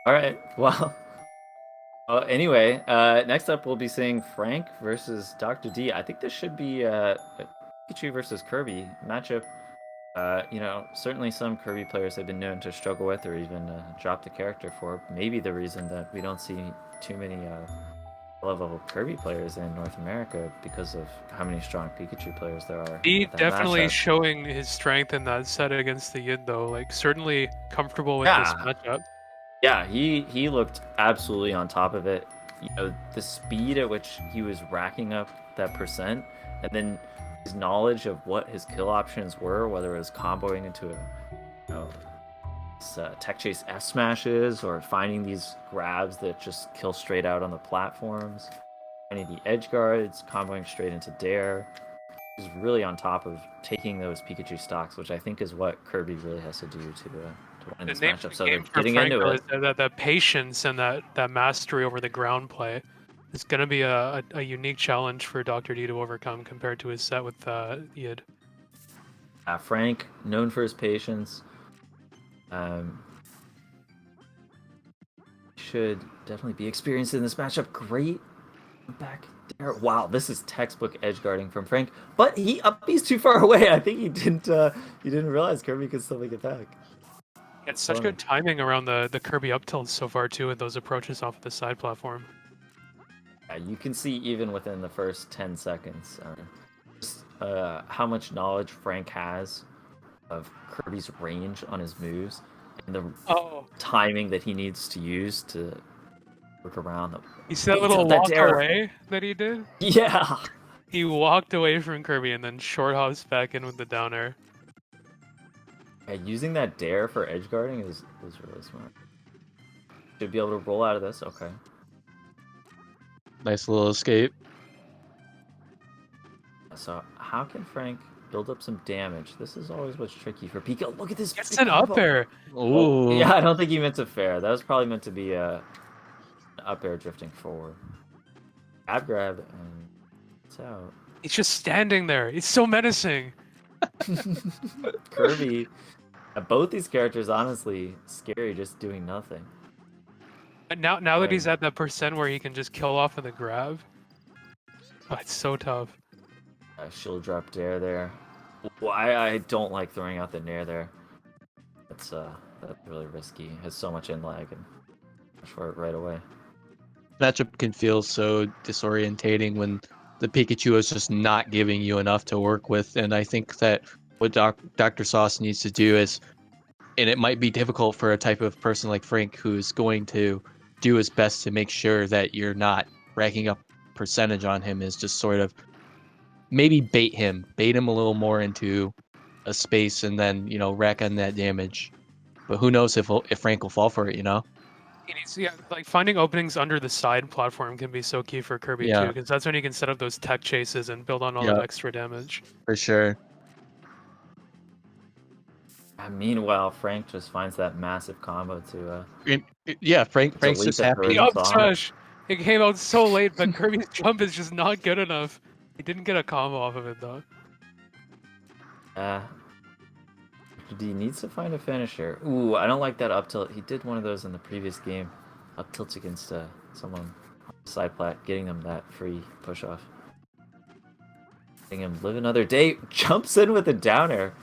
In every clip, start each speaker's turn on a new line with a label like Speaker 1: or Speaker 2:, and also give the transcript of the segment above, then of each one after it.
Speaker 1: All right. Well, anyway, next up we'll be seeing Frank versus Dr. D. I think this should be Pikachu versus Kirby matchup. Certainly some Kirby players have been known to struggle with or even drop the character for. Maybe the reason that we don't see too many level Kirby players in North America because of how many strong Pikachu players there are
Speaker 2: He
Speaker 1: at that
Speaker 2: definitely
Speaker 1: matchup.
Speaker 2: showing his strength in that set against the Yid though. Like certainly comfortable with this
Speaker 1: Yeah,
Speaker 2: matchup.
Speaker 1: yeah, he looked absolutely on top of it. The speed at which he was racking up that percent, and then his knowledge of what his kill options were, whether it was comboing into tech chase S smashes or finding these grabs that just kill straight out on the platforms, finding the edge guards, comboing straight into Dare. He's really on top of taking those Pikachu stocks, which I think is what Kirby really has to do to win
Speaker 2: The
Speaker 1: this
Speaker 2: name of
Speaker 1: matchup.
Speaker 2: the
Speaker 1: So they're
Speaker 2: game for
Speaker 1: getting into
Speaker 2: Franco
Speaker 1: it.
Speaker 2: is that patience and that mastery over the ground play. It's going to be a unique challenge for Dr. D to overcome compared to his set with Yid.
Speaker 1: Frank, known for his patience, um, should definitely be experienced in this matchup. Great back there. Wow, this is textbook edge guarding from Frank, but he's too far away. I think he didn't realize Kirby could still make it back.
Speaker 2: It's
Speaker 1: That's
Speaker 2: such
Speaker 1: funny.
Speaker 2: good timing around the Kirby up tilts so far too with those approaches off of the side platform.
Speaker 1: Yeah, you can see even within the first 10 seconds how much knowledge Frank has of Kirby's range on his moves and the
Speaker 2: Oh,
Speaker 1: timing that he needs to use to work around the
Speaker 2: you see that
Speaker 1: baits
Speaker 2: little
Speaker 1: of that
Speaker 2: walk
Speaker 1: dare.
Speaker 2: away that he did?
Speaker 1: Yeah.
Speaker 2: He walked away from Kirby and then short hops back in with the down air.
Speaker 1: Yeah, using that dare for edge guarding is really smart. Should be able to roll out of this. Okay.
Speaker 3: Nice little escape.
Speaker 1: So how can Frank build up some damage? This is always what's tricky for Pico. Look at this
Speaker 2: Gets
Speaker 1: big
Speaker 2: an up
Speaker 1: combo.
Speaker 2: air.
Speaker 1: Oh,
Speaker 3: Ooh.
Speaker 1: yeah, I don't think he meant to fair. That was probably meant to be an up air drifting forward. Grab, and it's out.
Speaker 2: He's just standing there. He's so menacing.
Speaker 1: Kirby, both these characters, honestly, scary just doing nothing.
Speaker 2: And now that
Speaker 1: Right.
Speaker 2: he's at that percent where he can just kill off of the grab, oh, it's so tough.
Speaker 1: Shield drop dare there. Well, I don't like throwing out the nair there. That's really risky. Has so much in lag and for it right away.
Speaker 3: Matchup can feel so disorientating when the Pikachu is just not giving you enough to work with, and I think that what Dr. Sauce needs to do is, and it might be difficult for a type of person like Frank who's going to do his best to make sure that you're not racking up percentage on him, is just sort of maybe bait him a little more into a space and then, rack on that damage. But who knows if Frank will fall for it,
Speaker 2: He needs, yeah, like finding openings under the side platform can be so key for Kirby too,
Speaker 3: Yeah,
Speaker 2: because that's when you can set up those tech chases and build on all that
Speaker 3: yeah,
Speaker 2: extra damage.
Speaker 3: for sure.
Speaker 1: Meanwhile, Frank just finds that massive combo to
Speaker 3: Yeah, Frank's
Speaker 1: delete
Speaker 3: just
Speaker 1: the
Speaker 3: happy.
Speaker 2: The
Speaker 1: frozen
Speaker 2: up
Speaker 1: song.
Speaker 2: smash! It came out so late, but Kirby's jump is just not good enough. He didn't get a combo off of it though.
Speaker 1: Uh, D needs to find a finisher. Ooh, I don't like that up tilt. He did one of those in the previous game. Up tilts against someone side plat, getting them that free push off. Letting him live another day. Jumps in with a down air.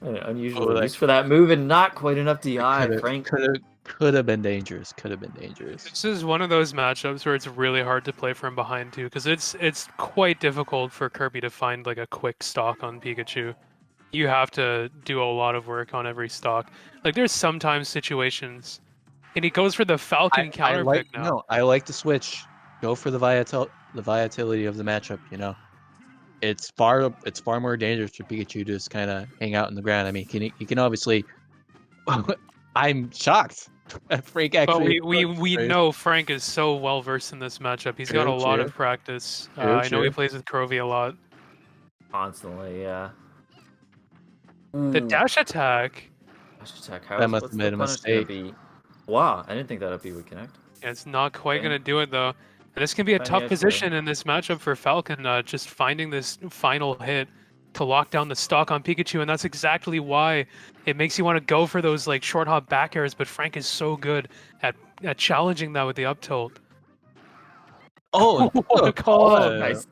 Speaker 1: An unusual
Speaker 3: Oh,
Speaker 1: use for that move and not quite enough DI.
Speaker 3: that
Speaker 1: Frank.
Speaker 3: could have been dangerous. Could have been dangerous.
Speaker 2: This is one of those matchups where it's really hard to play from behind too, because it's quite difficult for Kirby to find like a quick stock on Pikachu. You have to do a lot of work on every stock. Like there's sometimes situations, and he goes for the Falcon
Speaker 3: I
Speaker 2: counter
Speaker 3: like
Speaker 2: pick now.
Speaker 3: I like the switch. Go for the volatility of the matchup. It's far more dangerous for Pikachu to just kind of hang out in the ground. I mean, he can obviously. I'm shocked. Frank
Speaker 2: But
Speaker 3: actually.
Speaker 2: we know Frank is so well versed in this matchup. He's got a
Speaker 3: True,
Speaker 2: lot
Speaker 3: true,
Speaker 2: of practice.
Speaker 3: true,
Speaker 2: I know he
Speaker 3: true.
Speaker 2: plays with Crovy a lot.
Speaker 1: Constantly, yeah.
Speaker 2: The
Speaker 1: Ooh.
Speaker 2: dash attack,
Speaker 1: Dash attack.
Speaker 3: That must
Speaker 1: What's
Speaker 3: have
Speaker 1: the
Speaker 3: been a
Speaker 1: punish gonna
Speaker 3: mistake.
Speaker 1: be? Wow, I didn't think that up B would connect.
Speaker 2: it's not quite
Speaker 1: Okay.
Speaker 2: gonna do it though. And this can be a
Speaker 1: Find the
Speaker 2: tough
Speaker 1: edge guard.
Speaker 2: position in this matchup for Falcon. Just finding this final hit. to lock down the stock on Pikachu, and that's exactly why it makes you want to go for those like short hop back airs. But Frank is so good at challenging that with the up tilt.
Speaker 3: Oh,
Speaker 2: What a call out.
Speaker 1: Nice.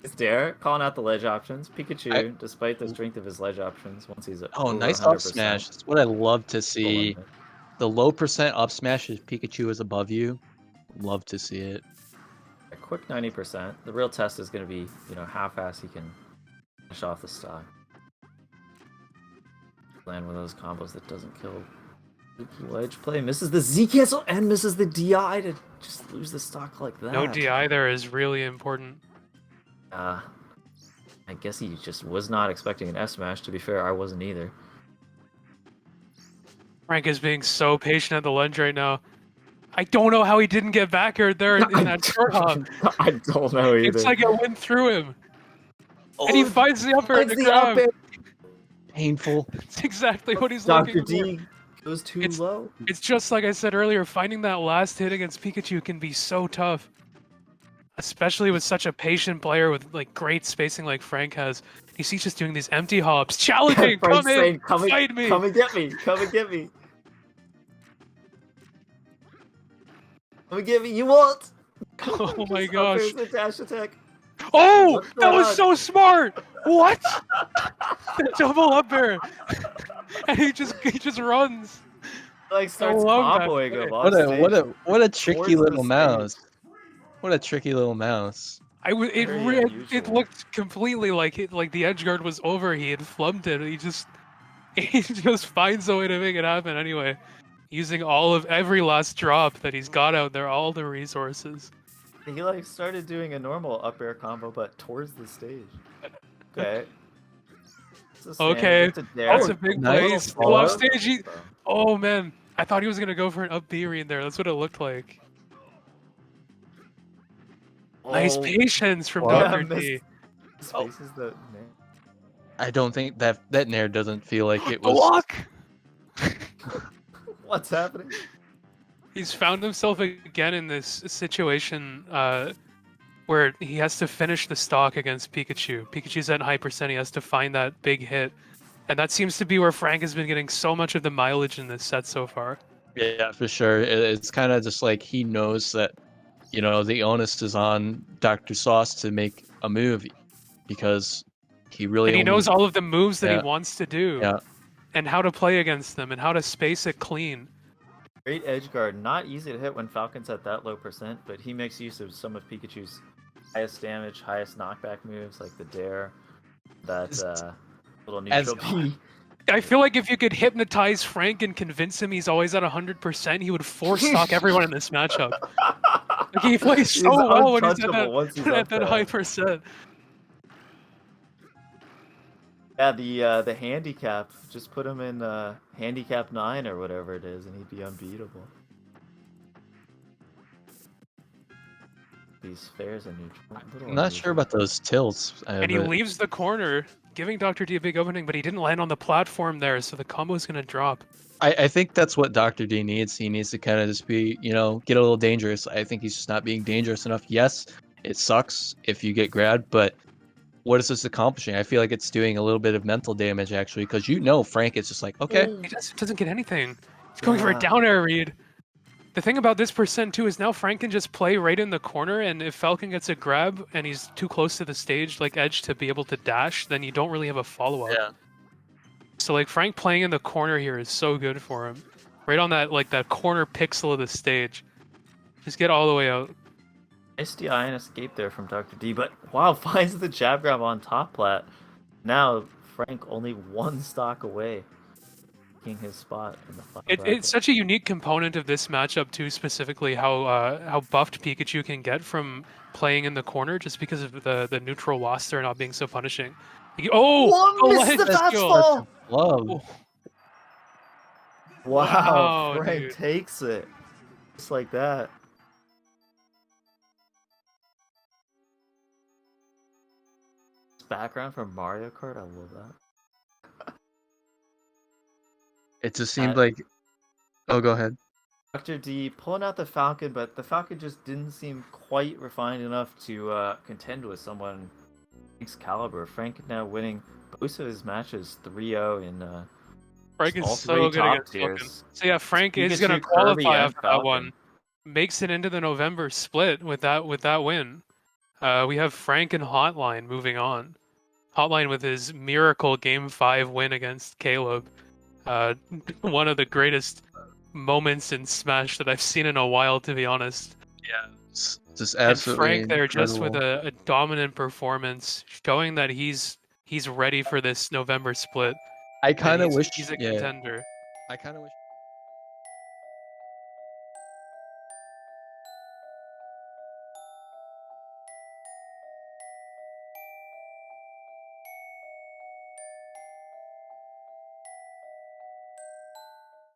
Speaker 1: It's Dare calling out the ledge options. Pikachu, despite the strength of his ledge options, once he's
Speaker 3: Oh,
Speaker 1: over
Speaker 3: nice
Speaker 1: 100%,
Speaker 3: up smash. That's what I love to see.
Speaker 1: limit.
Speaker 3: The low percent up smash if Pikachu is above you. Love to see it.
Speaker 1: A quick 90%. The real test is going to be, how fast he can finish off the stock. Land one of those combos that doesn't kill. Ledge play, misses the Z cancel and misses the DI to just lose the stock like that.
Speaker 2: No DI there is really important.
Speaker 1: I guess he just was not expecting an S smash. To be fair, I wasn't either.
Speaker 2: Frank is being so patient at the ledge right now. I don't know how he didn't get back air there in that short hop.
Speaker 1: I don't know either.
Speaker 2: It's like it went through him. And he finds the upper to
Speaker 1: Finds the
Speaker 2: grab.
Speaker 1: up air.
Speaker 3: Painful.
Speaker 2: It's exactly what he's
Speaker 1: Dr.
Speaker 2: looking
Speaker 1: D
Speaker 2: for.
Speaker 1: goes too
Speaker 2: It's-
Speaker 1: low.
Speaker 2: It's just like I said earlier, finding that last hit against Pikachu can be so tough. Especially with such a patient player with like great spacing like Frank has. He's just doing these empty hops. Challenging,
Speaker 1: Frank's
Speaker 2: come in,
Speaker 1: saying,
Speaker 2: fight me.
Speaker 1: Come and get me. Come and get me. Come and get me. You won't.
Speaker 2: Oh my
Speaker 1: Just
Speaker 2: gosh.
Speaker 1: up airs the dash attack.
Speaker 2: Oh,
Speaker 1: What's
Speaker 2: that
Speaker 1: going
Speaker 2: was
Speaker 1: on?
Speaker 2: so smart. What? The double up air. And he just runs.
Speaker 1: Like starts
Speaker 2: love that
Speaker 1: comboing
Speaker 2: play.
Speaker 1: him off
Speaker 3: What a
Speaker 1: towards
Speaker 3: tricky
Speaker 1: the
Speaker 3: little
Speaker 1: stage.
Speaker 3: mouse. What a tricky little mouse.
Speaker 2: It
Speaker 1: Very
Speaker 2: it
Speaker 1: unusual.
Speaker 2: looked completely like the edge guard was over. He had flubbed it. He just finds a way to make it happen anyway, using every last drop that he's got out there, all the resources.
Speaker 1: He like started doing a normal up air combo, but towards the stage. Okay. It's a stand,
Speaker 2: Okay,
Speaker 1: it's a dare.
Speaker 2: that's a big
Speaker 3: nice.
Speaker 2: play.
Speaker 3: Nice.
Speaker 2: Still off stage. Oh man, I thought he was gonna go for an up B read there. That's what it looked like. Nice
Speaker 1: Oh,
Speaker 2: patience from
Speaker 3: Well,
Speaker 2: Dr.
Speaker 1: yeah,
Speaker 2: D.
Speaker 1: spaces the
Speaker 3: I don't think that Nair doesn't feel like it
Speaker 2: The
Speaker 3: was.
Speaker 2: walk.
Speaker 1: What's happening?
Speaker 2: He's found himself again in this situation where he has to finish the stock against Pikachu. Pikachu's at high percent. He has to find that big hit. And that seems to be where Frank has been getting so much of the mileage in this set so far.
Speaker 3: Yeah, for sure. It's kind of just like he knows that, the onus is on Dr. Sauce to make a move because he really
Speaker 2: And he
Speaker 3: only-
Speaker 2: knows all of the moves that
Speaker 3: Yeah.
Speaker 2: he wants to do.
Speaker 3: Yeah.
Speaker 2: And how to play against them and how to space it clean.
Speaker 1: Great edge guard. Not easy to hit when Falcon's at that low percent, but he makes use of some of Pikachu's highest damage, highest knockback moves, like the dare, that little neutral P.
Speaker 2: I feel like if you could hypnotize Frank and convince him he's always at 100%, he would force stock everyone in this matchup. Like he plays
Speaker 1: He's
Speaker 2: so well when he's at
Speaker 1: untouchable
Speaker 2: that,
Speaker 1: once he's
Speaker 2: at
Speaker 1: up
Speaker 2: that
Speaker 1: there.
Speaker 2: high percent.
Speaker 1: Yeah, the handicap. Just put him in handicap 9 or whatever it is, and he'd be unbeatable. These fairs are neutral.
Speaker 3: I'm not sure about those tilts.
Speaker 2: And he
Speaker 3: but
Speaker 2: leaves the corner, giving Dr. D a big opening, but he didn't land on the platform there, so the combo is going to drop.
Speaker 3: I think that's what Dr. D needs. He needs to kind of just be, get a little dangerous. I think he's just not being dangerous enough. Yes, it sucks if you get grabbed, but what is this accomplishing? I feel like it's doing a little bit of mental damage actually, because Frank is just like, okay,
Speaker 2: He doesn't get anything. He's going for a
Speaker 1: Yeah.
Speaker 2: down air read. The thing about this percent too is now Frank can just play right in the corner, and if Falcon gets a grab and he's too close to the stage, like Edge, to be able to dash, then you don't really have a follow-up.
Speaker 3: yeah.
Speaker 2: So like Frank playing in the corner here is so good for him. Right on that corner pixel of the stage. Just get all the way out.
Speaker 1: Nice DI and escape there from Dr. D, but wow, finds the jab grab on top plat. Now Frank only one stock away, taking his spot in the final bracket.
Speaker 2: It's such a unique component of this matchup too, specifically how buffed Pikachu can get from playing in the corner just because of the neutral loss there not being so punishing.
Speaker 1: One missed the
Speaker 2: ledge skill.
Speaker 1: fastball!
Speaker 3: Love.
Speaker 2: Oh,
Speaker 1: Wow,
Speaker 2: Wow,
Speaker 1: Frank
Speaker 2: dude.
Speaker 1: takes it. Just like that. This background from Mario Kart, I love that.
Speaker 3: It just seemed
Speaker 1: Uh,
Speaker 3: like. Oh, go ahead.
Speaker 1: Dr. D pulling out the Falcon, but the Falcon just didn't seem quite refined enough to contend with someone Frank's caliber. Frank now winning Both of his matches 3-0 in
Speaker 2: Frank is
Speaker 1: all
Speaker 2: so
Speaker 1: three
Speaker 2: good
Speaker 1: top
Speaker 2: against Falcon.
Speaker 1: tiers.
Speaker 2: So yeah, Frank is
Speaker 1: Pikachu,
Speaker 2: gonna
Speaker 1: Kirby,
Speaker 2: qualify
Speaker 1: and
Speaker 2: after that one.
Speaker 1: Falcon.
Speaker 2: Makes it into the November split with that win. We have Frank and Hotline moving on. Hotline with his miracle Game 5 win against Caleb. One of the greatest moments in Smash that I've seen in a while, to be honest.
Speaker 3: Yeah, it's just
Speaker 2: And
Speaker 3: absolutely
Speaker 2: Frank there just with
Speaker 3: incredible.
Speaker 2: a dominant performance, showing that he's ready for this November split.
Speaker 3: I
Speaker 2: And
Speaker 3: kind of wish,
Speaker 2: he's a
Speaker 3: yeah,
Speaker 2: contender.
Speaker 3: I kind of wish.